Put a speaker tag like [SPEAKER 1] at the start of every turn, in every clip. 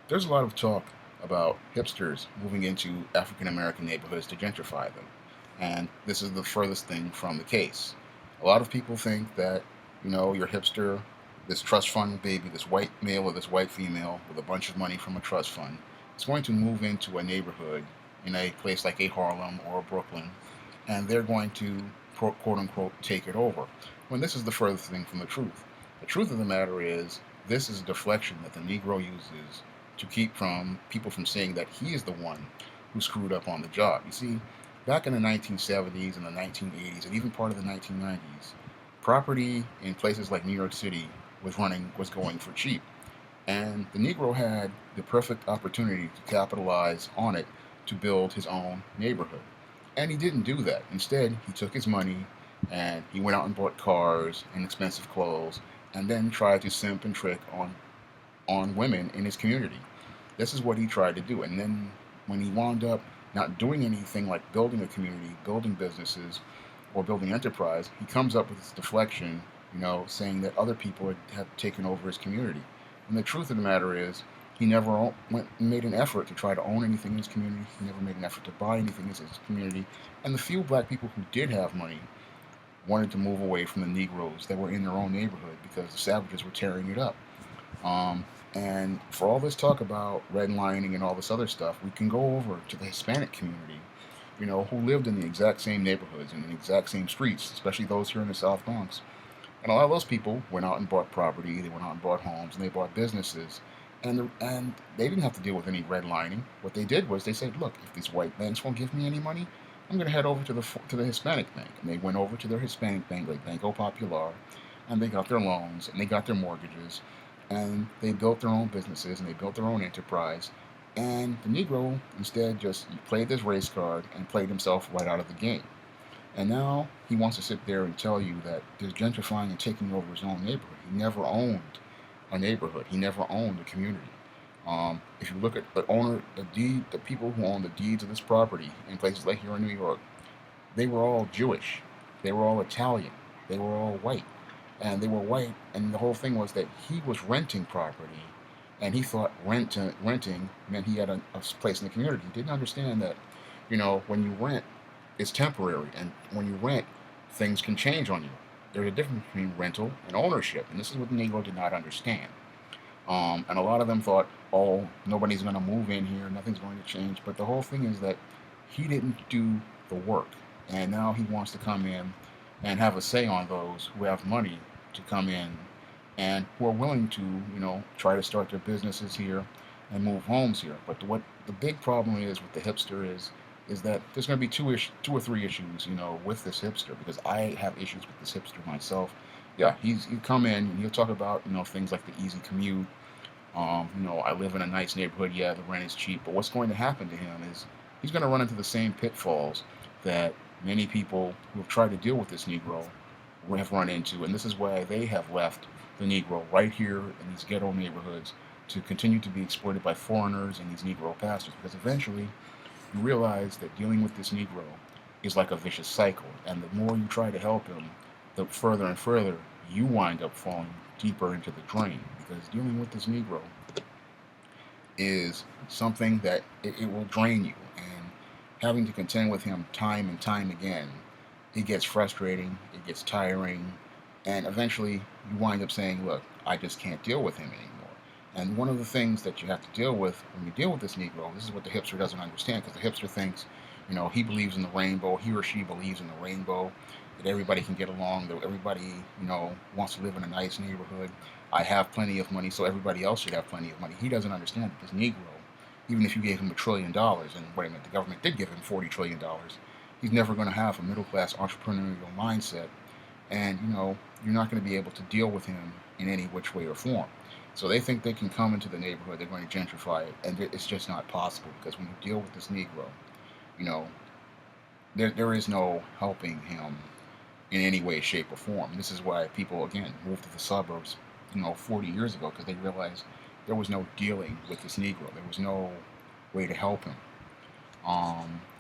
[SPEAKER 1] There's a lot of talk about hipsters moving into African American neighborhoods to gentrify them. And this is the furthest thing from the case. A lot of people think that, your hipster, this trust fund baby, this white male or this white female with a bunch of money from a trust fund, is going to move into a neighborhood in a place like a Harlem or a Brooklyn, and they're going to quote unquote take it over. When this is the furthest thing from the truth. The truth of the matter is, this is a deflection that the Negro uses to keep from people from saying that he is the one who screwed up on the job. You see, back in the 1970s and the 1980s and even part of the 1990s, property in places like New York City was going for cheap, and the Negro had the perfect opportunity to capitalize on it to build his own neighborhood. And he didn't do that. Instead, he took his money and he went out and bought cars and expensive clothes and then tried to simp and trick on women in his community. This is what he tried to do. And then when he wound up not doing anything like building a community, building businesses, or building enterprise, he comes up with this deflection, saying that other people have taken over his community. And the truth of the matter is, he never made an effort to try to own anything in his community. He never made an effort to buy anything in his community. And the few black people who did have money wanted to move away from the Negroes that were in their own neighborhood because the savages were tearing it up. Um, and for all this talk about redlining and all this other stuff, we can go over to the Hispanic community, who lived in the exact same neighborhoods and the exact same streets, especially those here in the South Bronx. And a lot of those people went out and bought property, they went out and bought homes, and they bought businesses. And they didn't have to deal with any redlining. What they did was they said, look, if these white banks won't give me any money, I'm going to head over to the Hispanic bank. And they went over to their Hispanic bank, like Banco Popular, and they got their loans and they got their mortgages, and they built their own businesses and they built their own enterprise. And the Negro instead just played this race card and played himself right out of the game. And now he wants to sit there and tell you that there's gentrifying and taking over his own neighborhood. He never owned a neighborhood. He never owned a community. If you look at the people who own the deeds of this property in places like here in New York, they were all Jewish. They were all Italian. They were all white. And they were white, and the whole thing was that he was renting property, and he thought renting meant he had a place in the community. He didn't understand that, when you rent, it's temporary, and when you rent, things can change on you. There's a difference between rental and ownership, and this is what the Negro did not understand. And a lot of them thought, oh, nobody's going to move in here, nothing's going to change. But the whole thing is that he didn't do the work, and now he wants to come in and have a say on those who have money to come in and who are willing to, try to start their businesses here and move homes here. But what the big problem is with the hipster is that there's going to be two or three issues, with this hipster, because I have issues with this hipster myself. Yeah, you come in and he'll talk about things like the easy commute. I live in a nice neighborhood. Yeah, the rent is cheap, but what's going to happen to him is he's going to run into the same pitfalls that many people who have tried to deal with this Negro have run into, and this is why they have left the Negro right here in these ghetto neighborhoods to continue to be exploited by foreigners and these Negro pastors, because eventually you realize that dealing with this Negro is like a vicious cycle, and the more you try to help him, the further and further you wind up falling deeper into the drain, because dealing with this Negro is something that it will drain you, and having to contend with him time and time again, it gets frustrating, it gets tiring, and eventually you wind up saying, look, I just can't deal with him anymore. And one of the things that you have to deal with when you deal with this Negro, this is what the hipster doesn't understand, because the hipster thinks, he believes in the rainbow, he or she believes in the rainbow, that everybody can get along, that everybody, wants to live in a nice neighborhood. I have plenty of money, so everybody else should have plenty of money. He doesn't understand that this Negro, even if you gave him $1 trillion, and wait a minute, the government did give him $40 trillion, he's never going to have a middle class entrepreneurial mindset, and you're not going to be able to deal with him in any which way or form. So they think they can come into the neighborhood, they're going to gentrify it, and it's just not possible, because when you deal with this Negro, you know, there is no helping him in any way, shape, or form. This is why people, again, moved to the suburbs, 40 years ago, because they realized there was no dealing with this Negro. There was no way to help him.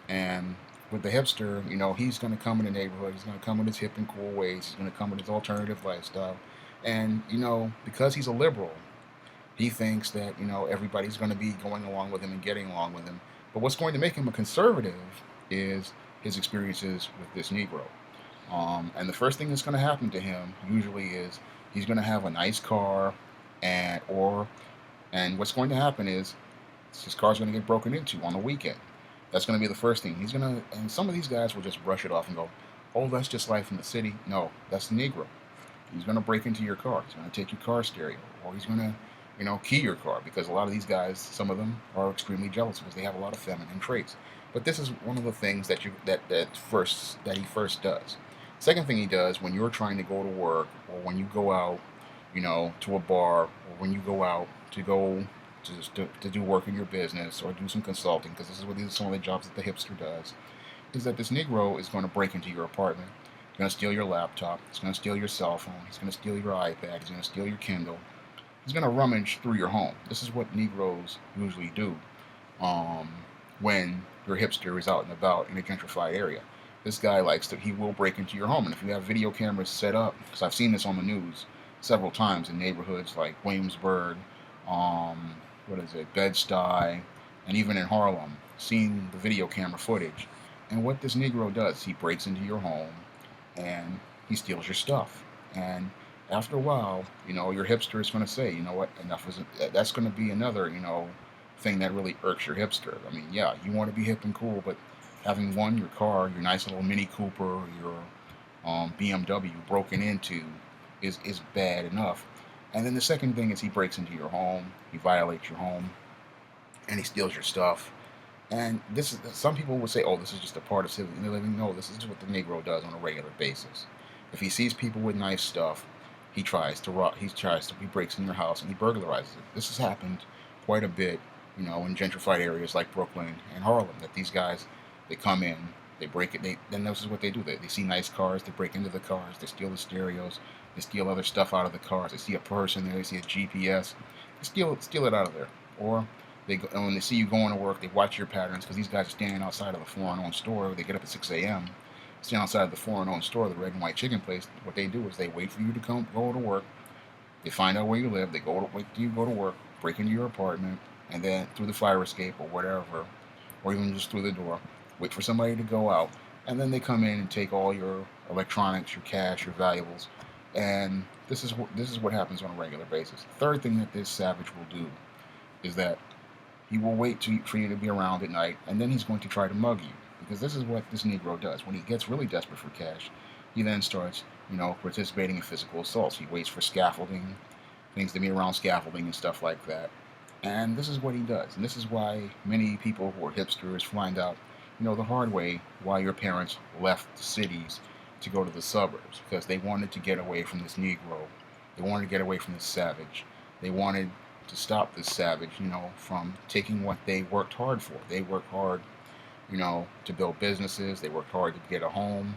[SPEAKER 1] And with the hipster, he's going to come in the neighborhood. He's going to come with his hip and cool ways. He's going to come with his alternative lifestyle. And, because he's a liberal, He thinks that, everybody's going to be going along with him and getting along with him. But what's going to make him a conservative is his experiences with this Negro. And the first thing that's going to happen to him usually is he's going to have a nice car, and what's going to happen is his car's going to get broken into on the weekend. That's going to be the first thing. And some of these guys will just brush it off and go, "Oh, that's just life in the city." No, that's the Negro. He's going to break into your car. He's going to take your car stereo, or he's going to, key your car, because a lot of these guys, some of them are extremely jealous because they have a lot of feminine traits. But this is one of the things that he first does. Second thing he does when you're trying to go to work, or when you go out, to a bar, or when you go out to do work in your business or do some consulting, because these are some of the jobs that the hipster does, is that this Negro is going to break into your apartment. He's going to steal your laptop. He's going to steal your cell phone. He's going to steal your iPad. He's going to steal your Kindle. He's going to rummage through your home. This is what Negroes usually do um, when your hipster is out and about in a gentrified area. This guy he will break into your home. And if you have video cameras set up, because I've seen this on the news several times in neighborhoods like Williamsburg, um, Bed-Stuy, and even in Harlem, seen the video camera footage. And what this Negro does, he breaks into your home and he steals your stuff. And after a while, your hipster is going to say, you know what, enough is. That's going to be another, thing that really irks your hipster. I mean, yeah, you want to be hip and cool, but having your car, your nice little Mini Cooper, your BMW broken into is bad enough. And then the second thing is he breaks into your home, he violates your home, and he steals your stuff. And this is some people would say, "Oh, this is just a part of civic living." No, this is what the Negro does on a regular basis. If he sees people with nice stuff, he tries to rob. He breaks in your house and he burglarizes it. This has happened quite a bit, in gentrified areas like Brooklyn and Harlem. That these guys, they come in, they break it. Then this is what they do. They see nice cars, they break into the cars, they steal the stereos, they steal other stuff out of the cars. They see a person there, they see a GPS, they steal it out of there. Or and when they see you going to work, they watch your patterns, because these guys are standing outside of the foreign-owned store. They get up at 6 a.m., stand outside of the foreign-owned store, the red and white chicken place. What they do is they wait for you to go to work. They find out where you live. They wait till you go to work, break into your apartment, and then through the fire escape or whatever, or even just through the door, wait for somebody to go out, and then they come in and take all your electronics, your cash, your valuables, and this is what happens on a regular basis. Third thing that this savage will do is that he will wait for you to be around at night, and then he's going to try to mug you. Because this is what this Negro does. When he gets really desperate for cash, he then starts, participating in physical assaults. He waits for scaffolding, things to be around scaffolding and stuff like that. And this is what he does. And this is why many people who are hipsters find out, the hard way, why your parents left the cities to go to the suburbs. Because they wanted to get away from this Negro. They wanted to get away from this savage. They wanted to stop this savage, from taking what they worked hard for. They worked hard, to build businesses. They worked hard to get a home.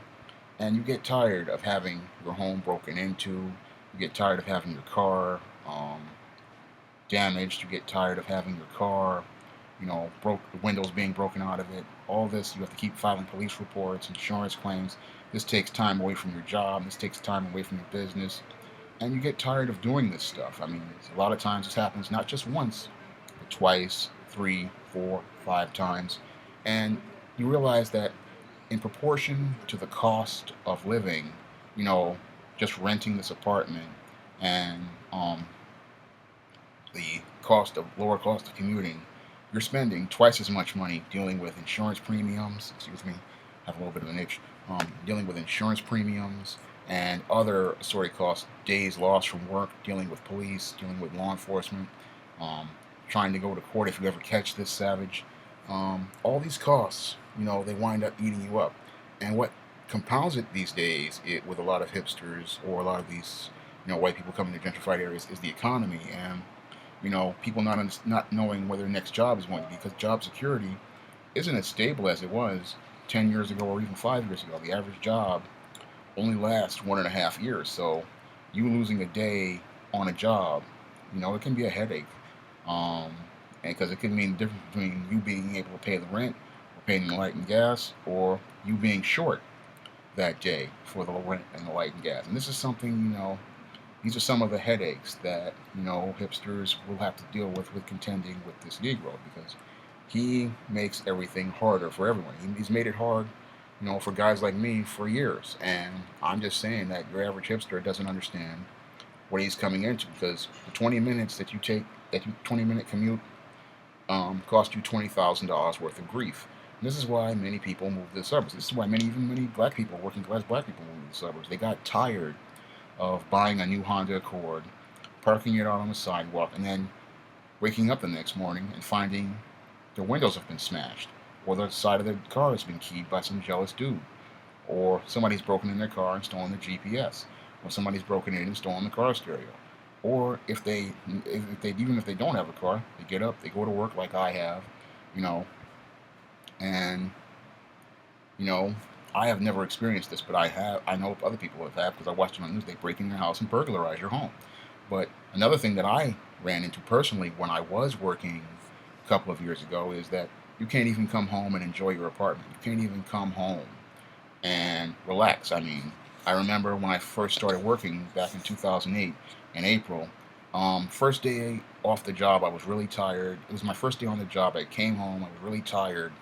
[SPEAKER 1] And you get tired of having your home broken into. You get tired of having your car damaged. You get tired of having your car, the windows being broken out of it. All this, you have to keep filing police reports, insurance claims. This takes time away from your job. This takes time away from your business. And you get tired of doing this stuff. I mean, a lot of times this happens not just once, but twice, 3, 4, 5 times. And you realize that in proportion to the cost of living, just renting this apartment, and the lower cost of commuting, you're spending twice as much money dealing with insurance premiums. Excuse me, I have a little bit of an itch. Dealing with insurance premiums and other costs, days lost from work, dealing with police, dealing with law enforcement, trying to go to court if you ever catch this savage. All these costs, they wind up eating you up. And what compounds it these days, with a lot of hipsters or a lot of these, white people coming to gentrified areas, is the economy. And people not knowing where their next job is going to be, because job security isn't as stable as it was 10 years ago or even 5 years ago. The average job only lasts 1.5 years. So you losing a day on a job, it can be a headache. And because it can mean the difference between you being able to pay the rent or paying the light and gas, or you being short that day for the rent and the light and gas. And this is something, These are some of the headaches that hipsters will have to deal with contending with this Negro, because he makes everything harder for everyone. He's made it hard, for guys like me for years. And I'm just saying that your average hipster doesn't understand what he's coming into, because the 20 minutes that you take, 20-minute commute, cost you $20,000 worth of grief. And this is why many people move to the suburbs. This is why many black people, working class black people, move to the suburbs. They got tired of buying a new Honda Accord, parking it out on the sidewalk, and then waking up the next morning and finding their windows have been smashed, or the side of their car has been keyed by some jealous dude, or somebody's broken in their car and stolen their GPS, or somebody's broken in and stolen the car stereo. Or even if they don't have a car, they get up, they go to work like I have, you know, and you know, I have never experienced this, but I know other people have had, because I watched it on the news. They break in your house and burglarize your home. But another thing that I ran into personally when I was working a couple of years ago is that you can't even come home and enjoy your apartment. You can't even come home and relax. I mean, I remember when I first started working back in 2008 in April. First day off the job, I was really tired. It was my first day on the job. I came home, I was really tired,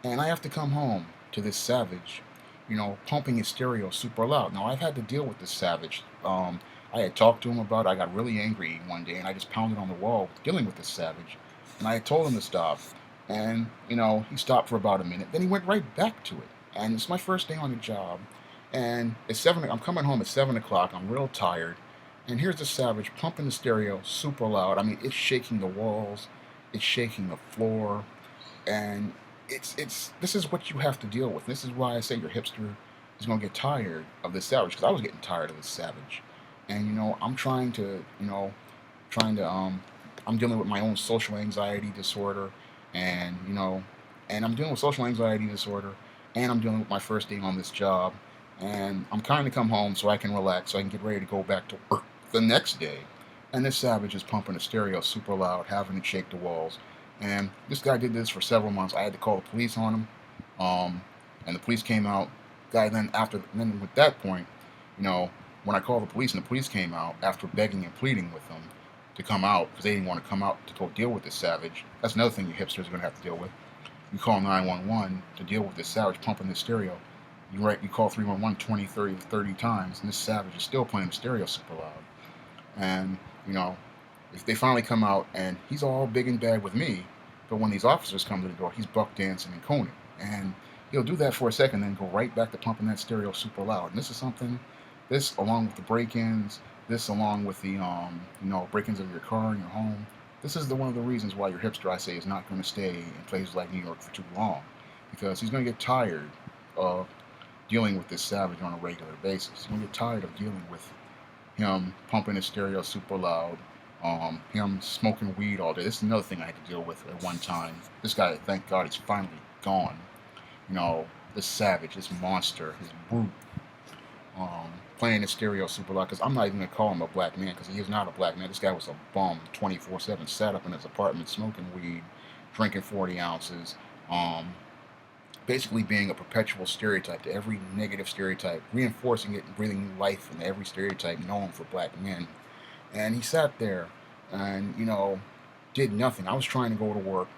[SPEAKER 1] and I have to come home to this savage, pumping his stereo super loud. Now, I've had to deal with this savage. I had talked to him about it. I got really angry one day, and I just pounded on the wall dealing with this savage. And I had told him to stop. And, he stopped for about a minute. Then he went right back to it. And it's my first day on the job. And it's 7, I'm coming home at 7 o'clock. I'm real tired. And here's the savage pumping the stereo super loud. I mean, it's shaking the walls. It's shaking the floor. And it's this is what you have to deal with. This is why I say your hipster is going to get tired of this savage, because I was getting tired of this savage. And I'm trying to I'm dealing with my own social anxiety disorder, and I'm dealing with social anxiety disorder, and I'm dealing with my first day on this job, and I'm trying to come home so I can relax, so I can get ready to go back to work the next day. And this savage is pumping the stereo super loud, having it shake the walls. And this guy did this for several months. I had to call the police on him, and the police came out. Guy then with that point, you know, when I called the police and the police came out after begging and pleading with them to come out, because they didn't want to come out to go deal with this savage. That's another thing you hipsters are going to have to deal with. You call 911 to deal with this savage pumping the stereo. You call 311 20, 30 times, and this savage is still playing the stereo super loud. And, you know, if they finally come out and he's all big and bad with me, but when these officers come to the door, he's buck dancing and coning. And he'll do that for a second, then go right back to pumping that stereo super loud. And this is something, this along with the break-ins, this along with the, break-ins of your car and your home, this is one of the reasons why your hipster, I say, is not going to stay in places like New York for too long. Because he's going to get tired of dealing with this savage on a regular basis. He's going to get tired of dealing with him pumping his stereo super loud, him smoking weed all day. This is another thing I had to deal with at one time. This guy, thank God, he's finally gone. This savage, this monster, this brute, playing his stereo super loud. Because I'm not even going to call him a black man, because he is not a black man. This guy was a bum 24/7, sat up in his apartment smoking weed, drinking 40 ounces, basically being a perpetual stereotype to every negative stereotype, reinforcing it and breathing new life into every stereotype known for black men. And he sat there and, did nothing. I was trying to go to work,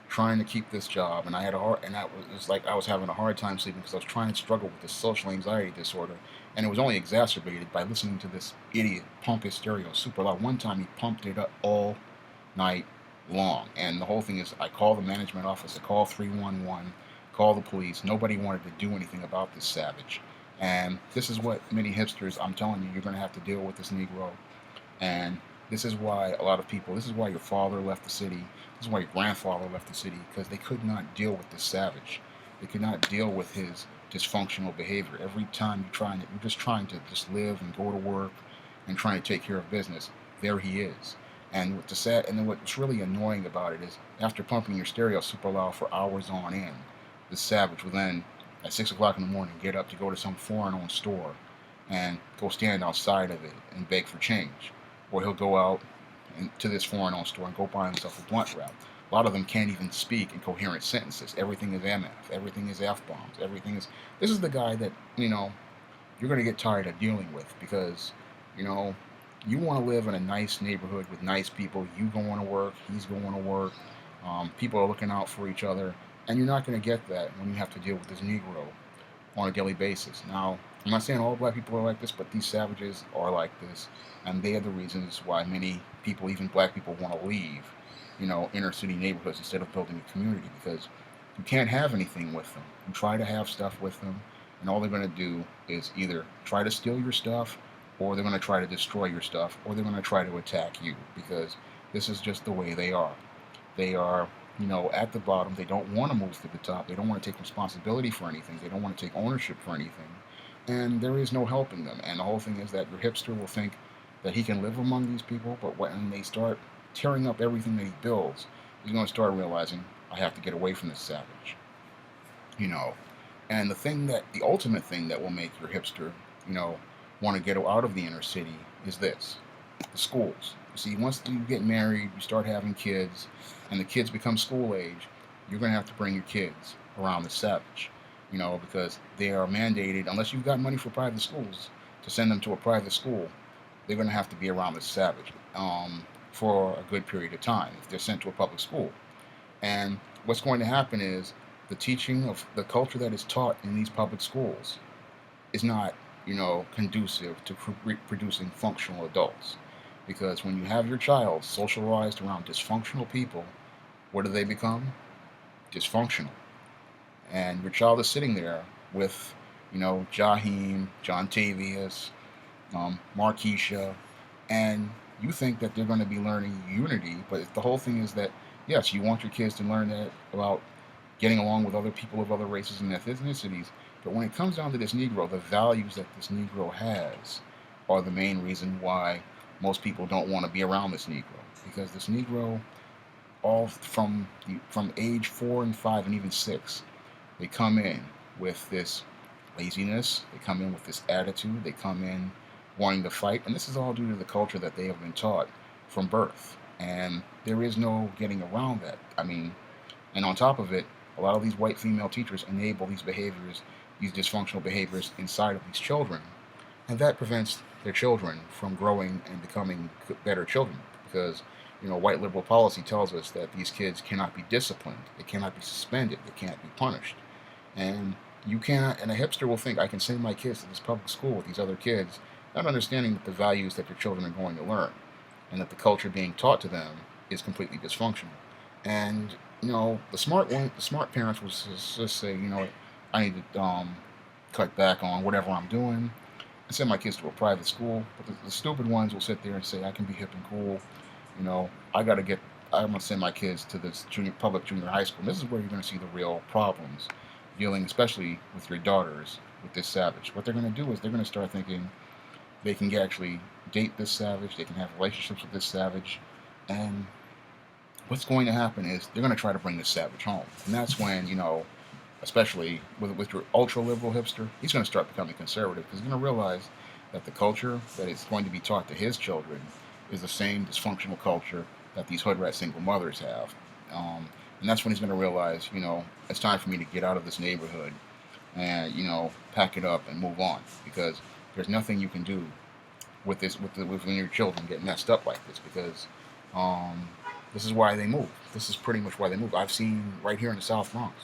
[SPEAKER 1] trying to keep this job, and I had a hard, and that was like I was having a hard time sleeping, because I was trying to struggle with this social anxiety disorder, and it was only exacerbated by listening to this idiot pump his stereo super loud. One time he pumped it up all night long, and the whole thing is, I called the management office, I called 311, called the police. Nobody wanted to do anything about this savage, and this is what many hipsters, I'm telling you, you're going to have to deal with this Negro. And this is why a lot of people, this is why your father left the city, this is why your grandfather left the city, because they could not deal with this savage. They could not deal with his dysfunctional behavior. Every time you're just trying to just live and go to work and trying to take care of business, there he is. And what's really annoying about it is, after pumping your stereo super loud for hours on end, the savage will then, at 6 o'clock in the morning, get up to go to some foreign-owned store and go stand outside of it and beg for change. Or he'll go out to this foreign-owned store and go buy himself a blunt wrap. A lot of them can't even speak in coherent sentences. Everything is MF. Everything is F-bombs. Everything is... This is the guy that, you're going to get tired of dealing with, because, You want to live in a nice neighborhood with nice people. You going to work, he's going to work. People are looking out for each other, and you're not going to get that when you have to deal with this Negro on a daily basis. Now, I'm not saying all black people are like this, but these savages are like this, and they are the reasons why many people, even black people, want to leave, inner city neighborhoods instead of building a community because you can't have anything with them. You try to have stuff with them, and all they're going to do is either try to steal your stuff, or they're going to try to destroy your stuff, or they're going to try to attack you because this is just the way they are. They are, at the bottom. They don't want to move to the top. They don't want to take responsibility for anything. They don't want to take ownership for anything. And there is no helping them. And the whole thing is that your hipster will think that he can live among these people, but when they start tearing up everything that he builds, he's going to start realizing, I have to get away from this savage. You know, and the ultimate thing that will make your hipster, you know, want to get out of the inner city is this: the schools. You see, once you get married, you start having kids, and the kids become school age, you're going to have to bring your kids around the savage, because they are mandated, unless you've got money for private schools, to send them to a private school, they're going to have to be around the savage for a good period of time if they're sent to a public school. And what's going to happen is the teaching of the culture that is taught in these public schools is not, conducive to producing functional adults. Because when you have your child socialized around dysfunctional people, what do they become? Dysfunctional. And your child is sitting there with, Jaheim, John Tavius, Marquisha, and you think that they're going to be learning unity, but the whole thing is that, yes, you want your kids to learn that about getting along with other people of other races and ethnicities, but when it comes down to this Negro, the values that this Negro has are the main reason why most people don't want to be around this Negro. Because this Negro, all from age 4 and 5 and even 6, they come in with this laziness, they come in with this attitude, they come in wanting to fight, and this is all due to the culture that they have been taught from birth. And there is no getting around that. I mean, and on top of it, a lot of these white female teachers enable these behaviors, these dysfunctional behaviors inside of these children, and that prevents their children from growing and becoming better children because white liberal policy tells us that these kids cannot be disciplined, they cannot be suspended, they can't be punished. And you cannot, and a hipster will think, I can send my kids to this public school with these other kids, not understanding that the values that their children are going to learn and that the culture being taught to them is completely dysfunctional. And the smart parents will just say, I need to cut back on whatever I'm doing and send my kids to a private school. But the stupid ones will sit there and say, I can be hip and cool. I got to get. I'm gonna send my kids to this public junior high school. And this is where you're gonna see the real problems, dealing especially with your daughters with this savage. What they're gonna do is they're gonna start thinking they can actually date this savage. They can have relationships with this savage, and what's going to happen is they're going to try to bring this savage home. And that's when, especially with your ultra liberal hipster, he's going to start becoming conservative because he's going to realize that the culture that is going to be taught to his children is the same dysfunctional culture that these hood rat single mothers have. And that's when he's going to realize, it's time for me to get out of this neighborhood and, pack it up and move on because there's nothing you can do with this, with when your children get messed up like this because, this is why they move. This is pretty much why they move. I've seen right here in the South Bronx,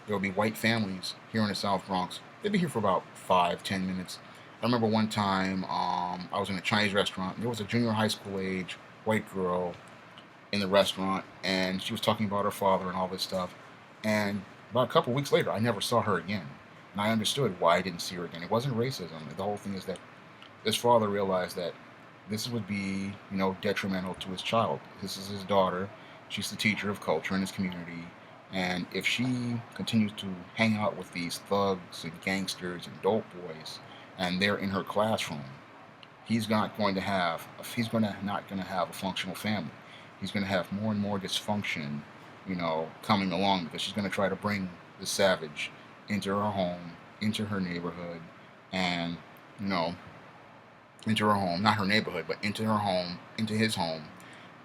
[SPEAKER 1] there will be white families here in the South Bronx. They'll be here for about 5-10 minutes. I remember one time I was in a Chinese restaurant. There was a junior high school age white girl in the restaurant, and she was talking about her father and all this stuff. And about a couple weeks later, I never saw her again. And I understood why I didn't see her again. It wasn't racism. The whole thing is that this father realized that this would be, detrimental to his child. This is his daughter. She's the teacher of culture in his community. And if she continues to hang out with these thugs and gangsters and dope boys, and they're in her classroom, he's not going to have a functional family. He's going to have more and more dysfunction, coming along because she's going to try to bring the savage into her home, into her neighborhood, and into her home, not her neighborhood, but into her home, into his home,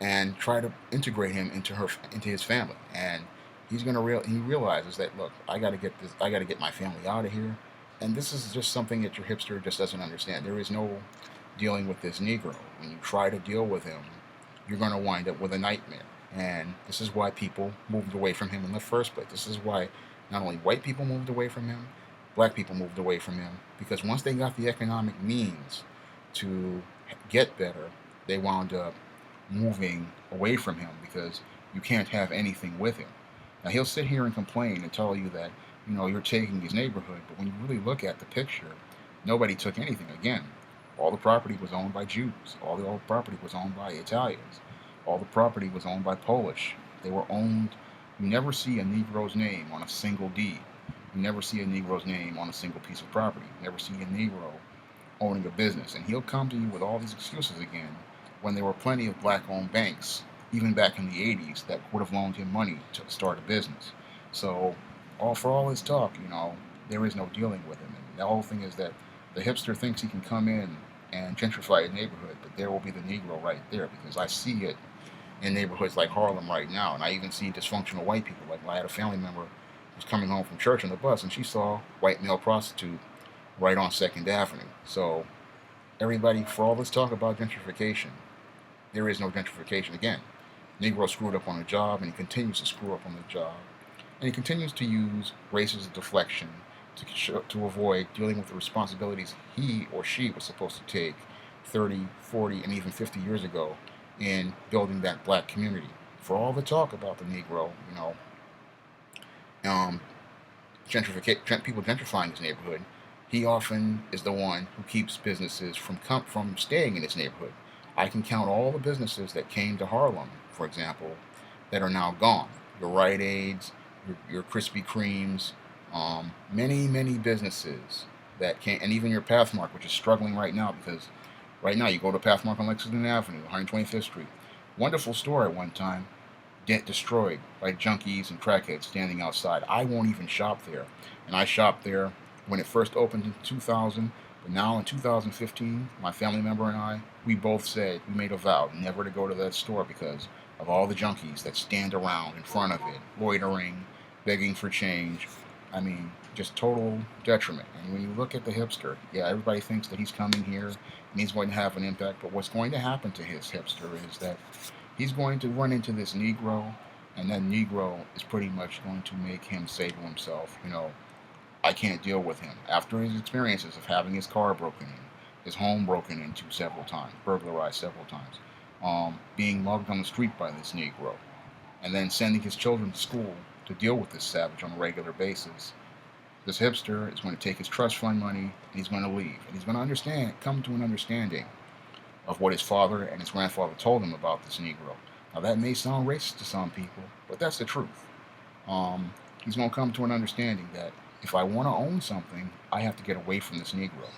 [SPEAKER 1] and try to integrate him into his family. And he realizes that, look, I got to get my family out of here. And this is just something that your hipster just doesn't understand. There is no dealing with this Negro. When you try to deal with him, you're going to wind up with a nightmare. And this is why people moved away from him in the first place. This is why not only white people moved away from him, black people moved away from him. Because once they got the economic means to get better, they wound up moving away from him because you can't have anything with him. Now he'll sit here and complain and tell you that you're taking his neighborhood, but when you really look at the picture, nobody took anything. Again, all the property was owned by Jews. All the old property was owned by Italians. All the property was owned by Polish. They were owned. You never see a Negro's name on a single deed. You never see a Negro's name on a single piece of property. You never see a Negro owning a business. And he'll come to you with all these excuses again when there were plenty of black-owned banks, even back in the 80s, that would have loaned him money to start a business. So, for all his talk, there is no dealing with him. And the whole thing is that the hipster thinks he can come in and gentrify a neighborhood, but there will be the Negro right there, because I see it in neighborhoods like Harlem right now, and I even see dysfunctional white people. Like, I had a family member who was coming home from church on the bus, and she saw a white male prostitute right on 2nd Avenue. So, everybody, for all this talk about gentrification, there is no gentrification. Again, Negro screwed up on a job, and he continues to screw up on the job. And he continues to use race as a deflection to avoid dealing with the responsibilities he or she was supposed to take 30, 40, and even 50 years ago in building that black community. For all the talk about the Negro, people gentrifying his neighborhood, he often is the one who keeps businesses from staying in his neighborhood. I can count all the businesses that came to Harlem, for example, that are now gone. Your Rite Aids, your Krispy Kremes, many businesses that came, and even your Pathmark, which is struggling right now, because right now you go to Pathmark on Lexington Avenue, 125th Street. Wonderful store at one time, destroyed by junkies and crackheads standing outside. I won't even shop there. And I shopped there when it first opened in 2000, but now in 2015, my family member and I, we both said, we made a vow never to go to that store because of all the junkies that stand around in front of it, loitering, begging for change. I mean, just total detriment. And when you look at the hipster, yeah, everybody thinks that he's coming here and he's going to have an impact, but what's going to happen to his hipster is that he's going to run into this Negro, and that Negro is pretty much going to make him say to himself, I can't deal with him. After his experiences of having his car broken in, his home broken into several times, burglarized several times, being mugged on the street by this Negro, and then sending his children to school to deal with this savage on a regular basis, this hipster is going to take his trust fund money and he's going to leave. And he's going to come to an understanding of what his father and his grandfather told him about this Negro. Now that may sound racist to some people, but that's the truth. He's going to come to an understanding that if I want to own something, I have to get away from this Negro.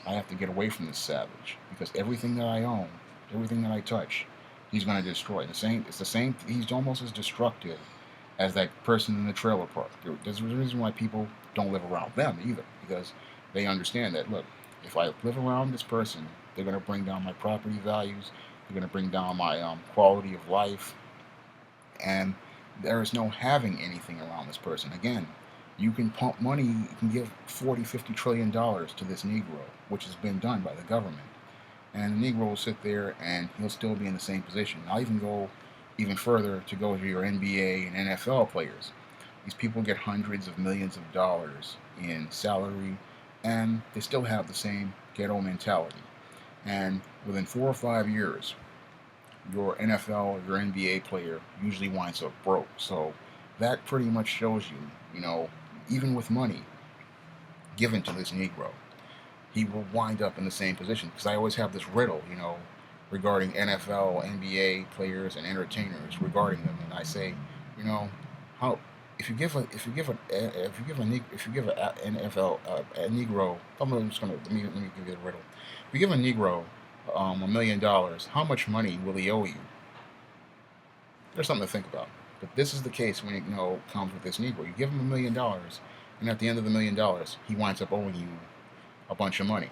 [SPEAKER 1] I have to get away from this savage, because everything that I own, everything that I touch, he's going to destroy. It's the same. He's almost as destructive as that person in the trailer park. There's a reason why people don't live around them either, because they understand that, look, if I live around this person, they're going to bring down my property values, they're going to bring down my quality of life, and there is no having anything around this person. Again, you can pump money, you can give $40, $50 trillion to this Negro, which has been done by the government, and the Negro will sit there and he'll still be in the same position. I'll even go even further to go to your NBA and NFL players. These people get hundreds of millions of dollars in salary, and they still have the same ghetto mentality. And within 4 or 5 years, your NFL or your NBA player usually winds up broke. So that pretty much shows you, even with money given to this Negro, he will wind up in the same position. Because I always have this riddle, regarding NFL, NBA players, and entertainers regarding them, and I say, how if you give a NFL a Negro, I'm just gonna let me give you the riddle. If you give a Negro $1 million, how much money will he owe you? There's something to think about. But this is the case when it comes with this Negro. You give him $1 million, and at the end of the $1 million, he winds up owing you a bunch of money.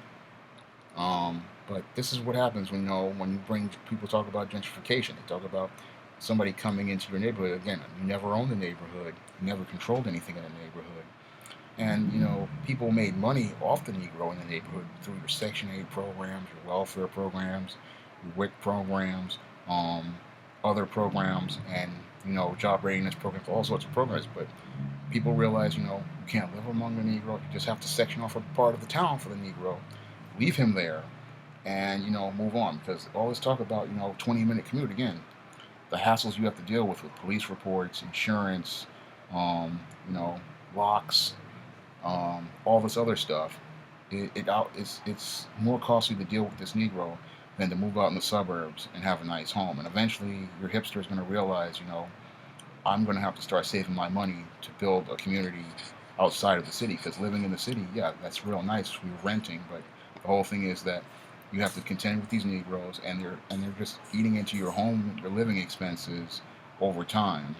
[SPEAKER 1] But this is what happens when people talk about gentrification. They talk about somebody coming into your neighborhood. Again, you never owned the neighborhood, you never controlled anything in the neighborhood, And people made money off the Negro in the neighborhood through your Section 8 programs, your welfare programs, your WIC programs, um, other programs, and job readiness programs, all sorts of programs. But people realize, you can't live among the Negro. You just have to section off a part of the town for the Negro, leave him there, and move on. Because all this talk about 20-minute commute again, the hassles you have to deal with police reports, insurance, um, you know, locks, all this other stuff. It's more costly to deal with this Negro than to move out in the suburbs and have a nice home. And eventually, your hipster is going to realize, I'm going to have to start saving my money to build a community outside of the city. Because living in the city, yeah, that's real nice. We're renting, but the whole thing is that you have to contend with these Negroes, and they're just eating into your home, your living expenses over time.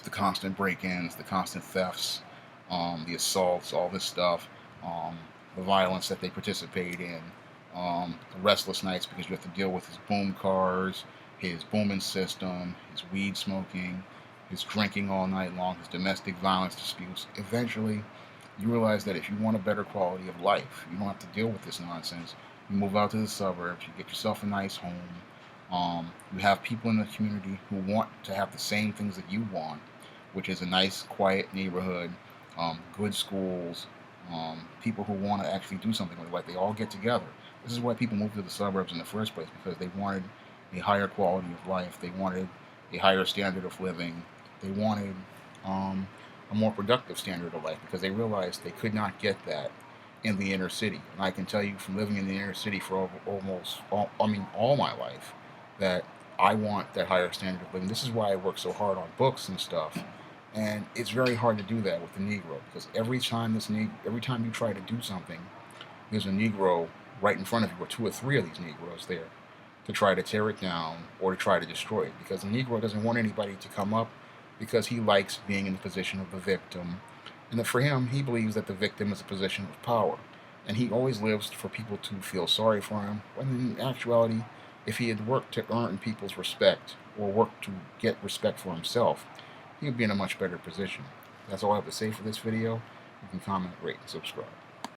[SPEAKER 1] The constant break-ins, the constant thefts, the assaults, all this stuff, the violence that they participate in, the restless nights because you have to deal with his boom cars, his booming system, his weed smoking, his drinking all night long, his domestic violence disputes. Eventually, you realize that if you want a better quality of life, you don't have to deal with this nonsense. You move out to the suburbs, you get yourself a nice home. You have people in the community who want to have the same things that you want, which is a nice, quiet neighborhood, good schools, people who want to actually do something with it. Like they all get together. This is why people moved to the suburbs in the first place, because they wanted a higher quality of life. They wanted a higher standard of living. They wanted um, a more productive standard of life because they realized they could not get that in the inner city. And I can tell you from living in the inner city for almost all my life, that I want that higher standard of living. This is why I work so hard on books and stuff. And it's very hard to do that with the Negro because every time you try to do something, there's a Negro right in front of you, or two or three of these Negroes there to try to tear it down or to try to destroy it. Because the Negro doesn't want anybody to come up because he likes being in the position of the victim. And that for him, he believes that the victim is a position of power. And he always lives for people to feel sorry for him, when in actuality, if he had worked to earn people's respect or worked to get respect for himself, he would be in a much better position. That's all I have to say for this video. You can comment, rate, and subscribe.